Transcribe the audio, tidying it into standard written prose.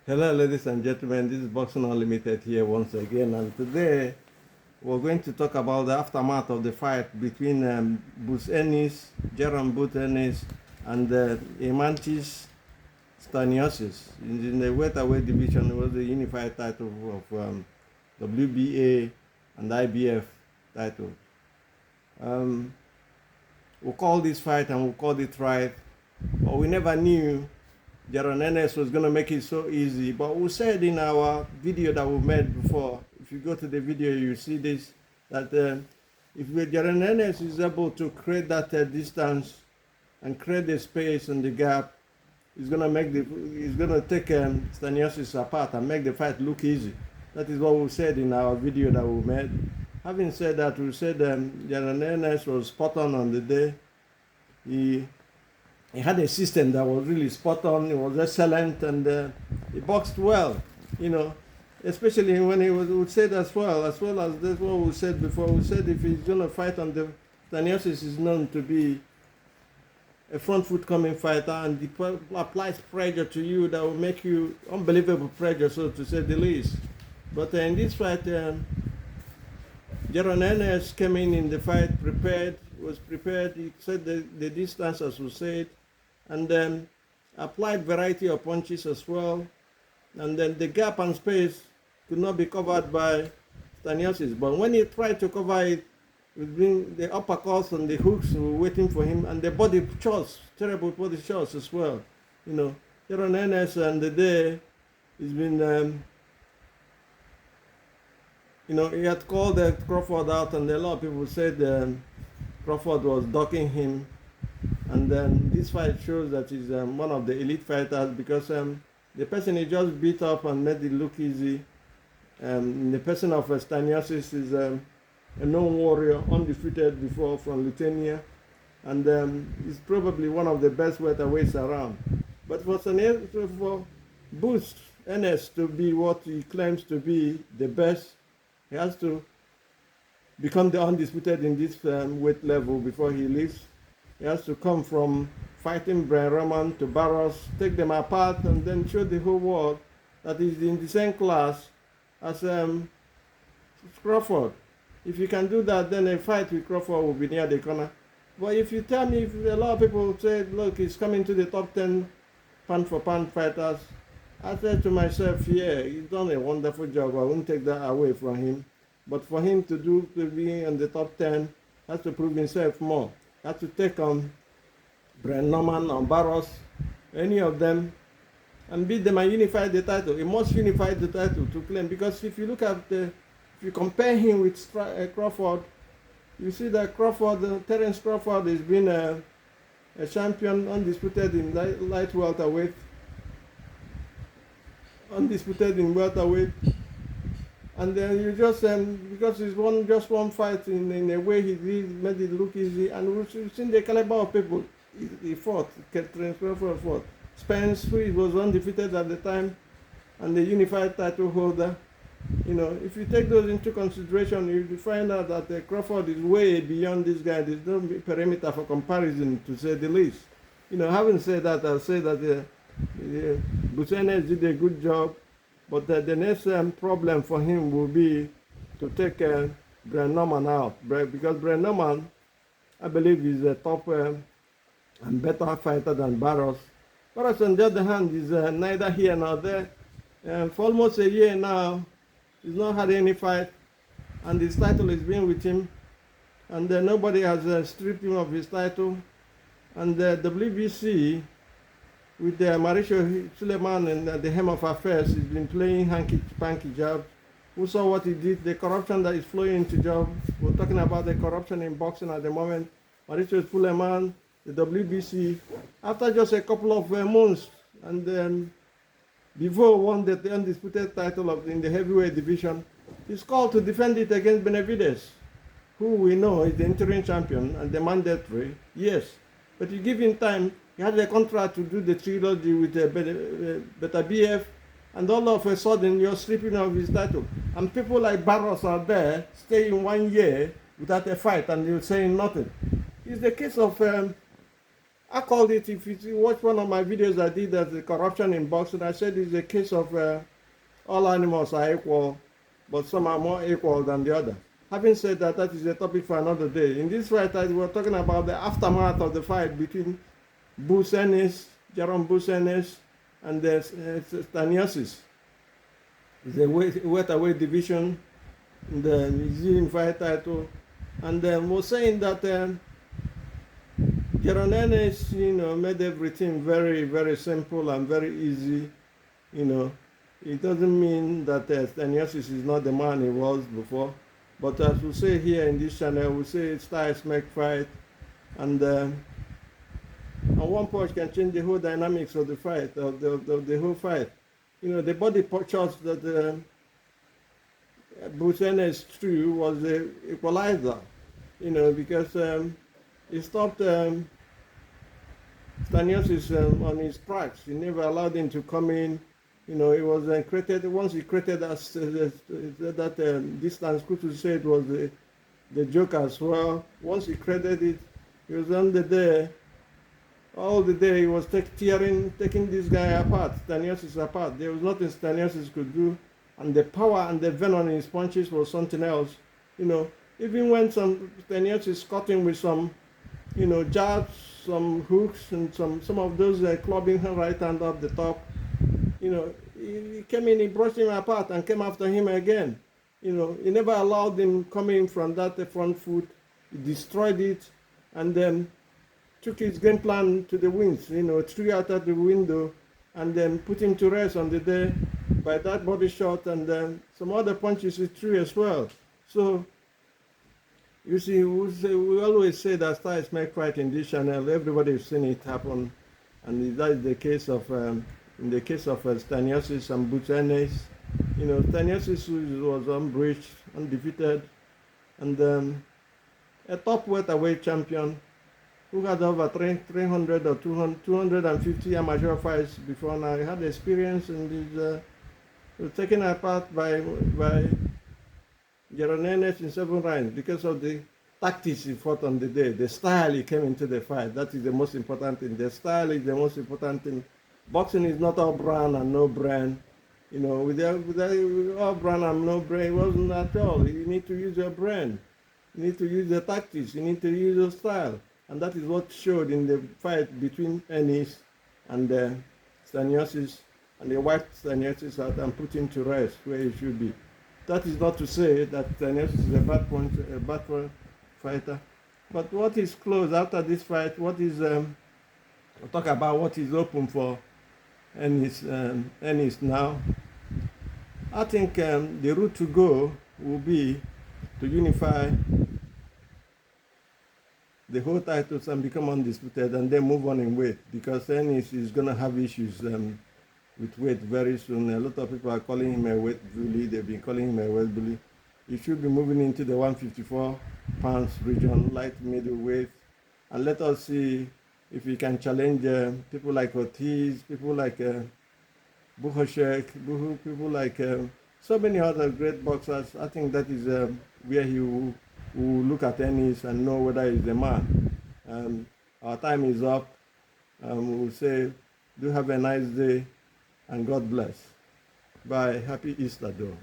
Hello, ladies and gentlemen. This is Boxing Unlimited here once again, and today we're going to talk about the aftermath of the fight between Ennis, Ennis, and Emantis Stanionis in the welterweight division. It was the unified title of WBA and IBF title. We called this fight and we called it right, but we never knew Ennis was going to make it so easy. But we said in our video that we made before, if you go to the video, you see this, that if Ennis is able to create that distance and create the space and the gap, he's going to take Stanionis apart and make the fight look easy. That is what we said in our video that we made. Having said that, we said Ennis was spot on the day. He had a system that was really spot on. It was excellent, and he boxed well, especially when he would say as well as that's what we said before. We said if he's going to fight on the Stanionis is known to be a front foot coming fighter, and he applies pressure to you that will make you unbelievable pressure, so to say the least. But in this fight, Ennis came in the fight was prepared. He set the distance as we said, and then applied variety of punches as well. And then the gap and space could not be covered by Stanionis. But when he tried to cover it, the uppercuts and the hooks were waiting for him, and the body shots, terrible body shots as well. Ennis and the day he's been, he had called Crawford out, and a lot of people said Crawford was ducking him. And then this fight shows that he's one of the elite fighters, because the person he just beat up and made it look easy. The person of Stanionis is a known warrior, undefeated before from Lithuania, and he's probably one of the best welterweights around. But for Boost Ennis to be what he claims to be the best, he has to become the undisputed in this weight level before he leaves. He has to come from fighting Brian Roman to Barros, take them apart, and then show the whole world that he's in the same class as Crawford. If you can do that, then a fight with Crawford will be near the corner. But if you tell me, if a lot of people say, look, he's coming to the top 10 pound-for-pound fighters, I said to myself, yeah, he's done a wonderful job. I won't take that away from him. But for him to be in the top 10, has to prove himself more. Has to take on Brian Norman or Barros, any of them, and beat them and unify the title. He must unify the title to claim, because if you look at if you compare him with Crawford, you see that Terence Crawford has been a champion, undisputed in light welterweight, undisputed in welterweight. And then you just, because he's won just one fight in a way he made it look easy. And we've seen the caliber of people he fought, Terence Crawford fought. Spence, who was undefeated at the time, and the unified title holder. If you take those into consideration, you find out that Crawford is way beyond this guy. There's no perimeter for comparison, to say the least. Having said that, I'll say that Ennis did a good job. But the next problem for him will be to take Brian Norman out, because Brian Norman, I believe, is a top and better fighter than Barros. Barros, on the other hand, is neither here nor there. For almost a year now, he's not had any fight, and his title has been with him, and nobody has stripped him of his title. And the WBC, with Mauricio Suleiman and the helm of affairs, he's been playing hanky-panky jobs. We saw what he did, the corruption that is flowing into jobs. We're talking about the corruption in boxing at the moment. Mauricio Suleiman, the WBC, after just a couple of months, and then before won the undisputed title in the heavyweight division, he's called to defend it against Benavides, who we know is the interim champion and the mandatory, yes. But you give him time. He had a contract to do the trilogy with Beta BF, and all of a sudden you're stripping of his title. And people like Barros are there, staying 1 year without a fight, and you're saying nothing. It's the case of I called it, if you watch one of my videos I did as the corruption in boxing, I said it's a case of all animals are equal, but some are more equal than the other. Having said that, that is a topic for another day. In this fight, we were talking about the aftermath of the fight between Ennis, Jerome Ennis, and the Stanionis. It's a welterweight division in the Nigerian fight title. And we're saying that Jerome Ennis, made everything very, very simple and very easy. It doesn't mean that Stanionis is not the man he was before. But as we say here in this channel, we say styles make fight. And one punch can change the whole dynamics of the fight, of the whole fight. The body shots that Ennis threw was the equalizer, because he stopped Stanionis on his tracks. He never allowed him to come in. He was created, once he created that distance, Kutu said was the joke as well. Once he created it, he was on the day, all the day he was taking this guy apart, Stanionis apart. There was nothing Stanionis could do. And the power and the venom in his punches was something else. Even when some Stanionis caught him with some, jabs, some hooks, and some of those clubbing right hand up the top, he came in, he brushed him apart and came after him again. He never allowed him coming from that front foot. He destroyed it and then took his game plan to the winds, threw out at the window and then put him to rest on the day by that body shot and then some other punches he threw as well. So, you see, we always say that styles make fight in this channel. Everybody's seen it happen. And that is the case of, in the case of Stanionis and Ennis. Stanionis was unbreached, undefeated, and a top welterweight champion who had over 300 or 250 amateur fights before now. He had experience in this, was taken apart by Jerome Ennis in 7 rounds because of the tactics he fought on the day, the style he came into the fight. That is the most important thing. The style is the most important thing. Boxing is not all brown and no brain. With all brown and no brain, it wasn't at all. You need to use your brain. You need to use the tactics. You need to use your style. And that is what showed in the fight between Ennis and Stanionis, and the white Stanionis out and put him to rest where he should be. That is not to say that Stanionis is a bad fighter. But what is close after this fight, what is, we'll talk about what is open for Ennis now. I think the route to go will be to unify the whole titles and become undisputed and then move on in weight, because Ennis is going to have issues with weight very soon. A lot of people are calling him a weight bully. They've been calling him a weight bully. He should be moving into the 154 pounds region, light middleweight, and let us see if he can challenge people like Ortiz, people like Buhoshek, people like so many other great boxers. I think that is where he will look at Ennis and know whether he's the man. Our time is up. We'll say, do have a nice day and God bless. Bye. Happy Easter, though.